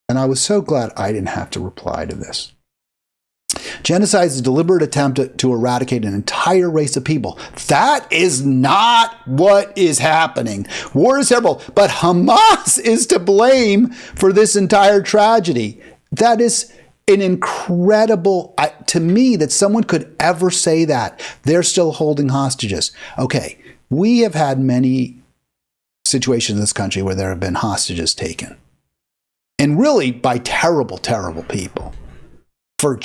And I was so glad I didn't have to reply to this. Genocide is a deliberate attempt to eradicate an entire race of people. That is not what is happening. War is terrible, but Hamas is to blame for this entire tragedy. That is an incredible, to me, that someone could ever say that. They're still holding hostages. Okay, we have had many situations in this country where there have been hostages taken. And really by terrible, terrible people. For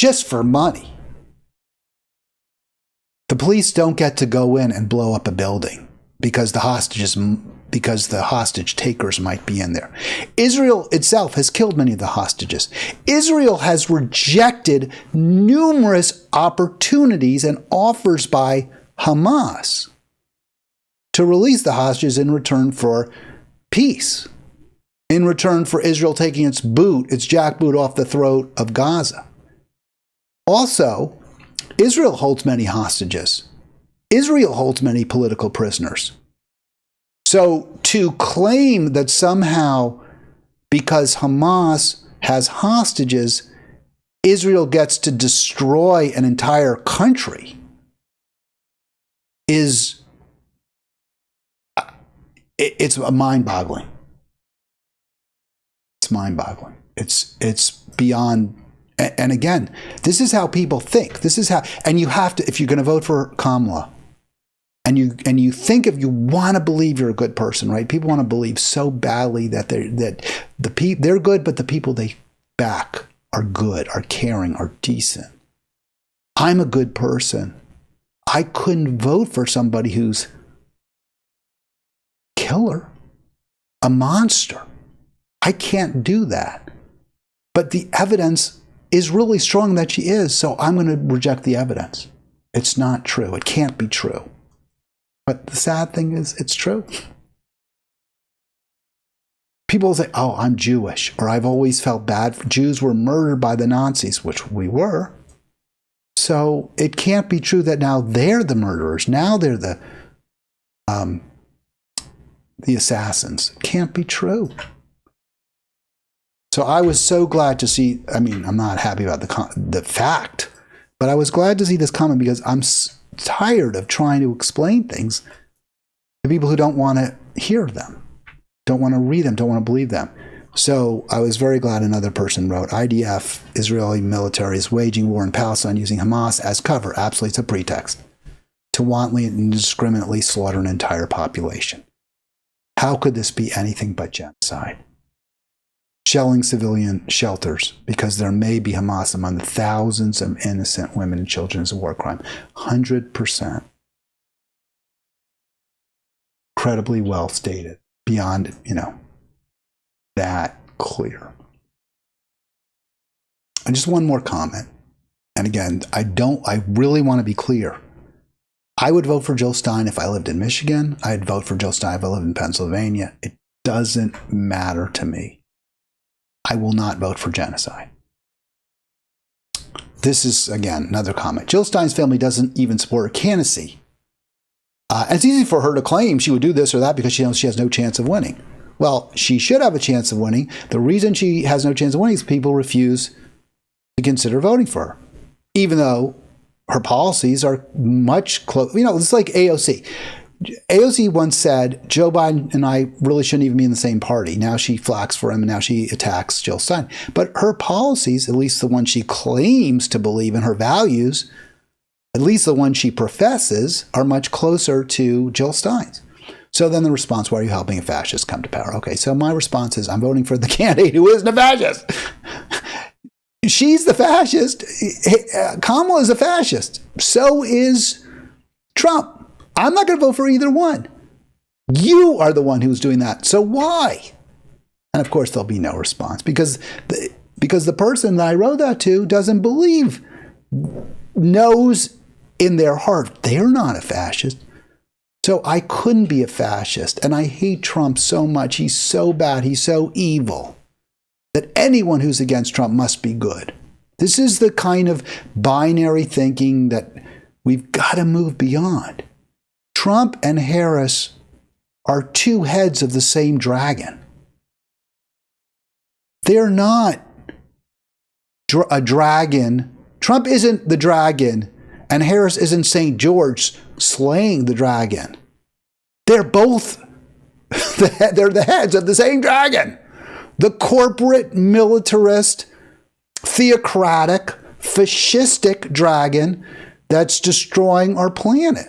money. The police don't get to go in and blow up a building because the hostage takers might be in there. Israel itself has killed many of the hostages. Israel has rejected numerous opportunities and offers by Hamas to release the hostages in return for peace, in return for Israel taking its jackboot off the throat of Gaza. Also, Israel holds many hostages. Israel holds many political prisoners. So to claim that somehow because Hamas has hostages, Israel gets to destroy an entire country it's mind-boggling. It's mind-boggling. It's beyond. And again, this is how people think. This is how, and you have to, if you're going to vote for Kamala, and you think if you want to believe you're a good person, right? People want to believe so badly that they're good, but the people they back are good, are caring, are decent. I'm a good person. I couldn't vote for somebody who's killer, a monster. I can't do that. But the evidence is really strong that she is, so I'm going to reject the evidence. It's not true. It can't be true. But the sad thing is, it's true. People say, oh, I'm Jewish, or I've always felt bad. Jews were murdered by the Nazis, which we were. So it can't be true that now they're the murderers. Now they're the assassins. It can't be true. So I was so glad to see, I'm not happy about the fact, but I was glad to see this comment because I'm tired of trying to explain things to people who don't want to hear them, don't want to read them, don't want to believe them. So I was very glad another person wrote, IDF, Israeli military, is waging war in Palestine using Hamas as cover. Absolutely, it's a pretext to wantonly and indiscriminately slaughter an entire population. How could this be anything but genocide? Shelling civilian shelters because there may be Hamas among the thousands of innocent women and children is a war crime. 100%. Incredibly well stated. Beyond, that clear. And just one more comment. And again, I really want to be clear. I would vote for Jill Stein if I lived in Michigan. I'd vote for Jill Stein if I lived in Pennsylvania. It doesn't matter to me. I will not vote for genocide. This is, again, another comment. Jill Stein's family doesn't even support her candidacy. It's easy for her to claim she would do this or that because she knows she has no chance of winning. Well, she should have a chance of winning. The reason she has no chance of winning is people refuse to consider voting for her, even though her policies are much close. It's like AOC. AOC once said, Joe Biden and I really shouldn't even be in the same party. Now she flacks for him, and now she attacks Jill Stein. But her policies, at least the one she claims to believe in, her values, at least the one she professes, are much closer to Jill Stein's. So then the response, why are you helping a fascist come to power? Okay, so my response is, I'm voting for the candidate who isn't a fascist. She's the fascist. Kamala is a fascist. So is Trump. I'm not going to vote for either one. You are the one who's doing that. So why? And of course, there'll be no response because the person that I wrote that to doesn't believe, knows in their heart they're not a fascist. So I couldn't be a fascist. And I hate Trump so much. He's so bad. He's so evil that anyone who's against Trump must be good. This is the kind of binary thinking that we've got to move beyond. Trump and Harris are two heads of the same dragon. They're not a dragon. Trump isn't the dragon, and Harris isn't St. George slaying the dragon. They're both, they're the heads of the same dragon. The corporate, militarist, theocratic, fascistic dragon that's destroying our planet.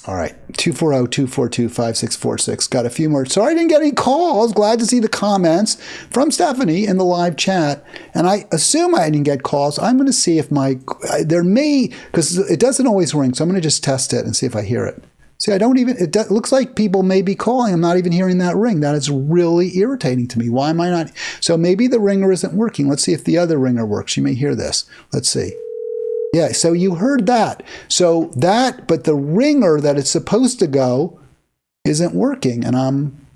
All right, 240-242-5646. Got a few more. Sorry I didn't get any calls. Glad to see the comments from Stephanie in the live chat. And I assume I didn't get calls. I'm going to see if there may, because it doesn't always ring. So I'm going to just test it and see if I hear it. See, it looks like people may be calling. I'm not even hearing that ring. That is really irritating to me. Why am I not? So maybe the ringer isn't working. Let's see if the other ringer works. You may hear this. Let's see. Yeah, so you heard that. But the ringer that it's supposed to go isn't working, and I'm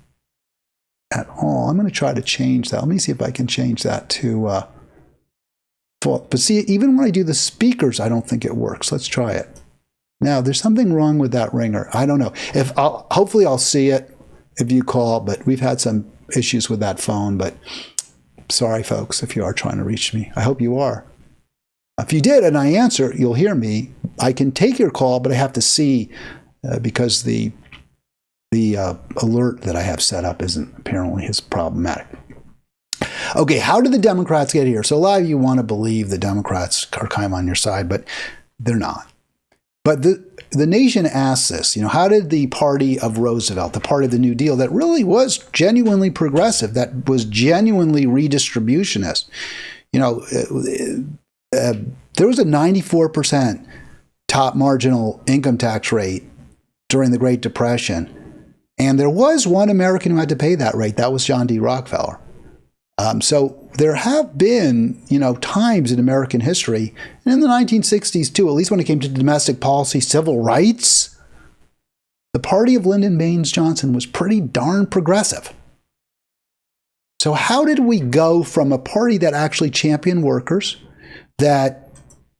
going to try to change that. Let me see if I can change that to full. But see, even when I do the speakers, I don't think it works. Let's try it. Now, there's something wrong with that ringer. I don't know. Hopefully I'll see it if you call, but we've had some issues with that phone, but sorry, folks, if you are trying to reach me. I hope you are. If you did and I answer, you'll hear me. I can take your call, but I have to see because the alert that I have set up isn't apparently as problematic. Okay, how did the Democrats get here? So a lot of you want to believe the Democrats are kind of on your side, but they're not. But the nation asks this, how did the party of Roosevelt, the party of the New Deal that really was genuinely progressive, that was genuinely redistributionist, there was a 94% top marginal income tax rate during the Great Depression. And there was one American who had to pay that rate. That was John D. Rockefeller. So there have been, times in American history, and in the 1960s too, at least when it came to domestic policy, civil rights, the party of Lyndon Baines Johnson was pretty darn progressive. So how did we go from a party that actually championed workers, that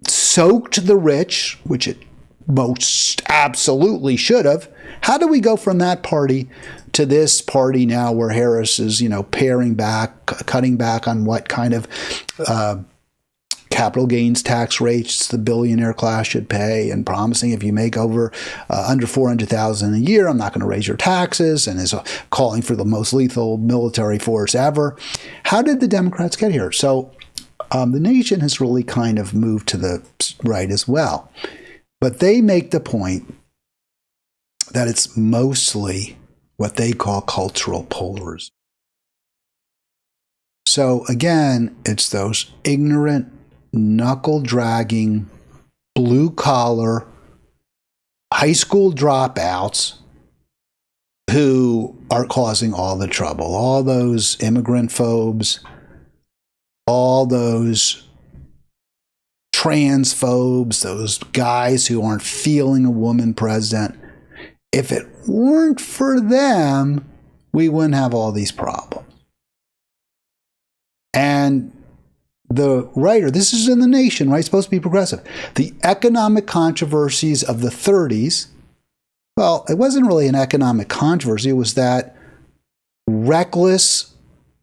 soaked the rich, which it most absolutely should have? How do we go from that party to this party now where Harris is, paring back, cutting back on what kind of capital gains tax rates the billionaire class should pay, and promising if you make over under $400,000 a year, I'm not going to raise your taxes, and is calling for the most lethal military force ever? How did the Democrats get here? So the nation has really kind of moved to the right as well. But they make the point that it's mostly what they call cultural polarism. So again, it's those ignorant, knuckle-dragging, blue-collar, high school dropouts who are causing all the trouble. All those immigrant phobes, all those transphobes, those guys who aren't feeling a woman president. If it weren't for them, we wouldn't have all these problems. And the writer, this is in The Nation, right? It's supposed to be progressive. The economic controversies of the 30s, well, it wasn't really an economic controversy. It was that reckless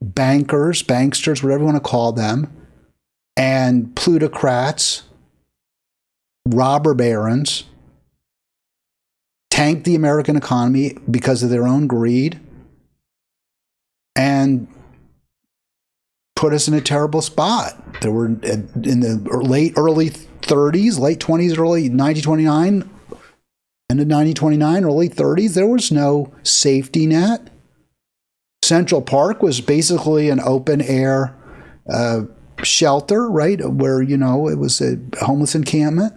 bankers, banksters, whatever you want to call them, and plutocrats, robber barons, tanked the American economy because of their own greed and put us in a terrible spot. There were, in the early 30s, late 20s, early 1929, end of 1929, early 30s, there was no safety net. Central Park was basically an open air shelter, right? Where, you know, it was a homeless encampment.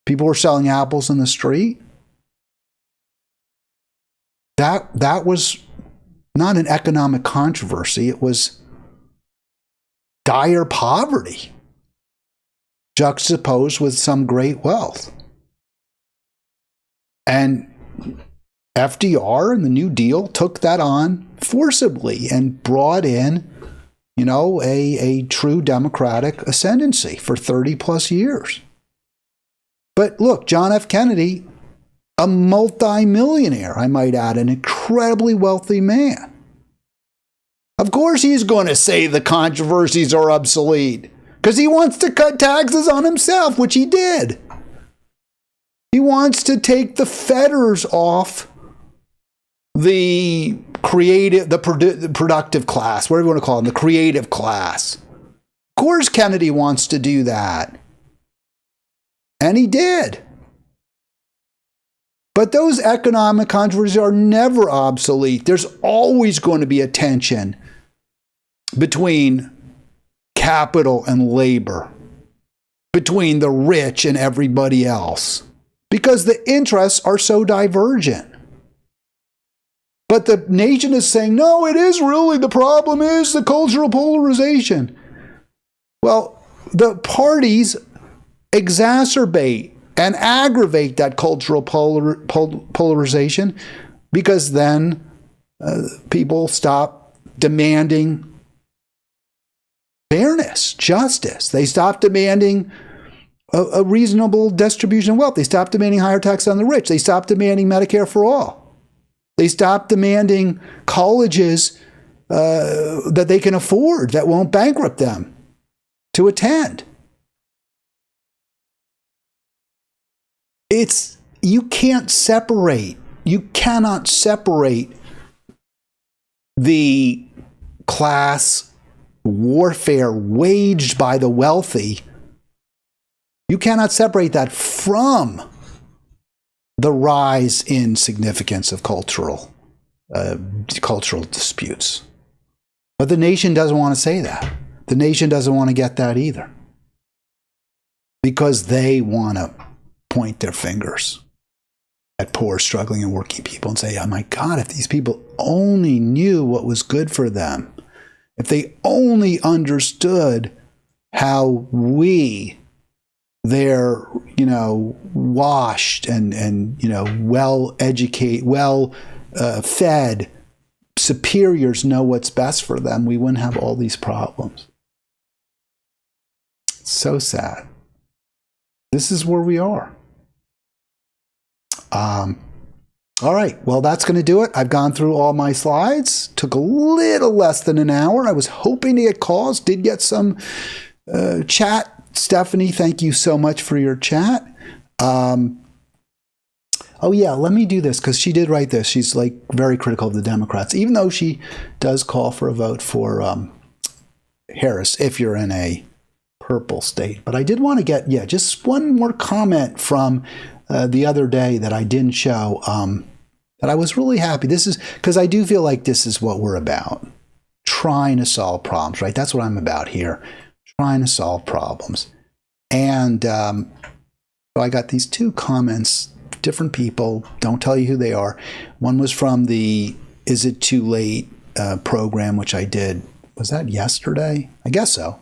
People were selling apples in the street. That was not an economic controversy. It was dire poverty juxtaposed with some great wealth. And FDR and the New Deal took that on forcibly and brought in, you know, a true democratic ascendancy for 30 plus years. But look, John F. Kennedy, a multi-millionaire, I might add, an incredibly wealthy man. Of course he's going to say the controversies are obsolete because he wants to cut taxes on himself, which he did. He wants to take the fetters off the creative, the productive class, whatever you want to call them, the creative class. Of course Kennedy wants to do that. And he did. But those economic controversies are never obsolete. There's always going to be a tension between capital and labor, between the rich and everybody else, because the interests are so divergent. But the nation is saying, no, it is really, the problem is the cultural polarization. Well, the parties exacerbate and aggravate that cultural polarization because then people stop demanding fairness, justice. They stop demanding a reasonable distribution of wealth. They stop demanding higher tax on the rich. They stop demanding Medicare for all. They stop demanding colleges that they can afford, that won't bankrupt them to attend. You cannot separate the class warfare waged by the wealthy. You cannot separate that from the rise in significance of cultural disputes. But the nation doesn't want to say that. The nation doesn't want to get that either. Because they want to point their fingers at poor, struggling, and working people and say, oh my God, if these people only knew what was good for them, if they only understood how we, their, washed and well-educated, well-fed superiors know what's best for them, we wouldn't have all these problems. It's so sad. This is where we are. All right, well, that's going to do it. I've gone through all my slides. Took a little less than an hour. I was hoping to get calls. Did get some chat. Stephanie, thank you so much for your chat. Oh, yeah, let me do this because she did write this. She's like very critical of the Democrats, even though she does call for a vote for Harris if you're in a purple state. But I did want to get, just one more comment from the other day that I didn't show, that I was really happy. This is because I do feel like this is what we're about, trying to solve problems, right? That's what I'm about here, trying to solve problems. And so I got these two comments, different people, don't tell you who they are. One was from the Is It Too Late program, which I did, was that yesterday? I guess so.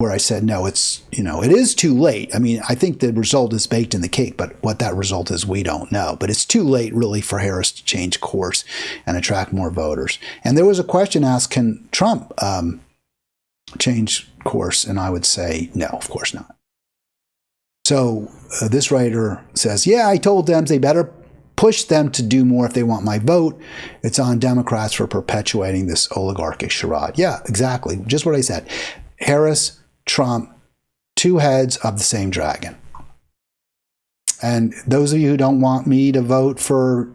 where I said, no, it's, it is too late. I mean, I think the result is baked in the cake, but what that result is, we don't know. But it's too late, really, for Harris to change course and attract more voters. And there was a question asked, can Trump change course? And I would say, no, of course not. So this writer says, yeah, I told them they better push them to do more if they want my vote. It's on Democrats for perpetuating this oligarchic charade. Yeah, exactly. Just what I said. Harris, Trump, two heads of the same dragon. And those of you who don't want me to vote for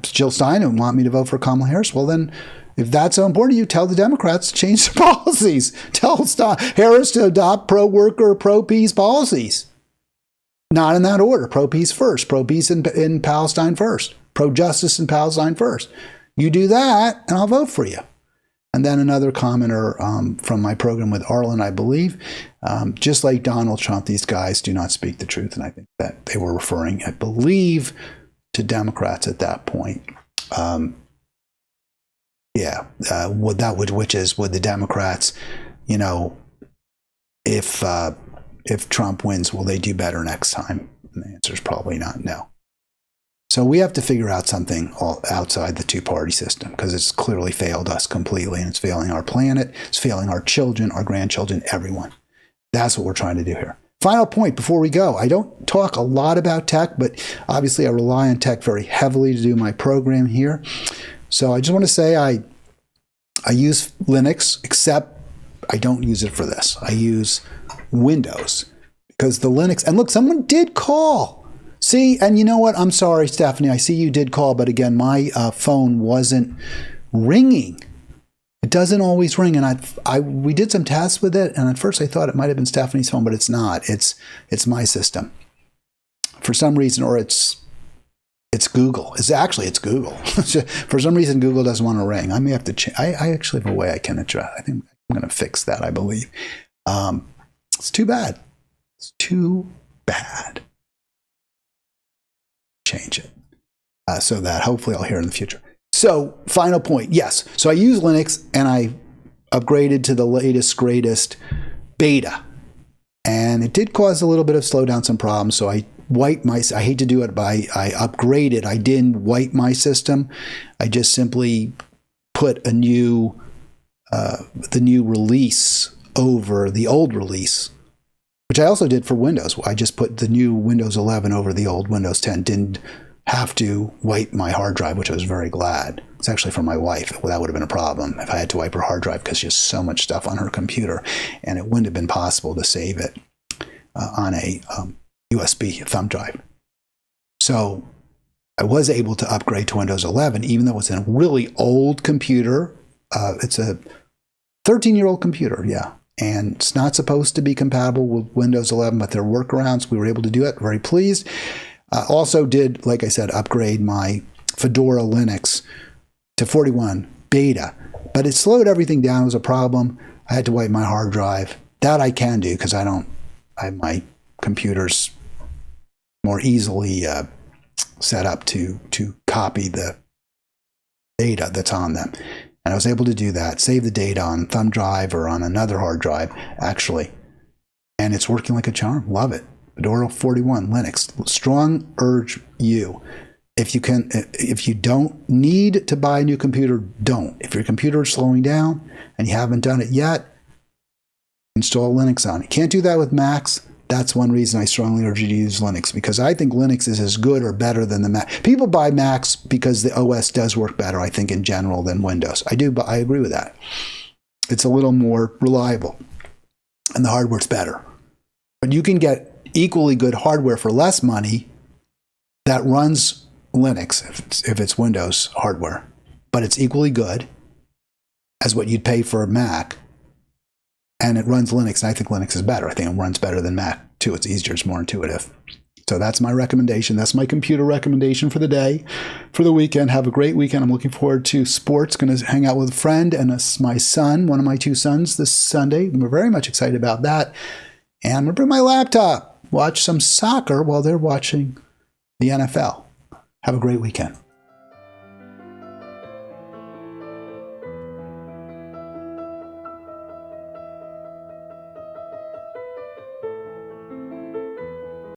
Jill Stein and want me to vote for Kamala Harris, well then, if that's so important to you, tell the Democrats to change their policies. Tell Harris to adopt pro-worker, pro-peace policies. Not in that order. Pro-peace first. Pro-peace in Palestine first. Pro-justice in Palestine first. You do that, and I'll vote for you. And then another commenter from my program with Arlen, I believe, just like Donald Trump, these guys do not speak the truth. And I think that they were referring, I believe, to Democrats at that point. Which is, would the Democrats, if Trump wins, will they do better next time? And the answer is probably not no. So we have to figure out something outside the two-party system, because it's clearly failed us completely, and it's failing our planet, it's failing our children, our grandchildren, everyone. That's what we're trying to do here. Final point before we go. I don't talk a lot about tech, but obviously I rely on tech very heavily to do my program here. So I just want to say I use Linux, except I don't use it for this. I use Windows, because the Linux, and look, someone did call. See, and you know what? I'm sorry, Stephanie. I see you did call, but again, my phone wasn't ringing. It doesn't always ring, and we did some tests with it, and at first I thought it might have been Stephanie's phone, but it's not. It's my system for some reason, or it's Google. It's Google. For some reason, Google doesn't want to ring. I may have to change. I actually have a way I can address. I think I'm going to fix that, I believe. It's too bad. It's too bad. Change it so that hopefully I'll hear in the future. So, final point. Yes. So I use Linux, and I upgraded to the latest, greatest beta. And it did cause a little bit of slow down, some problems. So I hate to do it, but I upgraded. I didn't wipe my system. I just simply put the new release over the old release, which I also did for Windows. I just put the new Windows 11 over the old Windows 10. Didn't have to wipe my hard drive, which I was very glad. It's actually for my wife. Well, that would have been a problem if I had to wipe her hard drive, because she has so much stuff on her computer, and it wouldn't have been possible to save it on a USB thumb drive. So I was able to upgrade to Windows 11, even though it's a really old computer. It's a 13-year-old computer, yeah. And it's not supposed to be compatible with Windows 11, but there are workarounds. We were able to do it. Very pleased. Also did, like I said, upgrade my Fedora Linux to 41 beta, but it slowed everything down. It was a problem. I had to wipe my hard drive. That I can do, because my computer's more easily set up to copy the data that's on them. And I was able to do that, save the data on thumb drive or on another hard drive, actually. And it's working like a charm. Love it. Fedora 41 Linux. Strong urge you. If you don't need to buy a new computer, don't. If your computer is slowing down and you haven't done it yet, install Linux on it. Can't do that with Macs. That's one reason I strongly urge you to use Linux, because I think Linux is as good or better than the Mac. People buy Macs because the OS does work better, I think, in general than Windows. I do, but I agree with that. It's a little more reliable, and the hardware's better. But you can get equally good hardware for less money that runs Linux, if it's Windows hardware, but it's equally good as what you'd pay for a Mac. And it runs Linux, and I think Linux is better. I think it runs better than Mac, too. It's easier, it's more intuitive. So that's my recommendation. That's my computer recommendation for the day, for the weekend. Have a great weekend. I'm looking forward to sports. Going to hang out with a friend and my son, one of my two sons, this Sunday. We're very much excited about that. And I'm going to bring my laptop, watch some soccer while they're watching the NFL. Have a great weekend.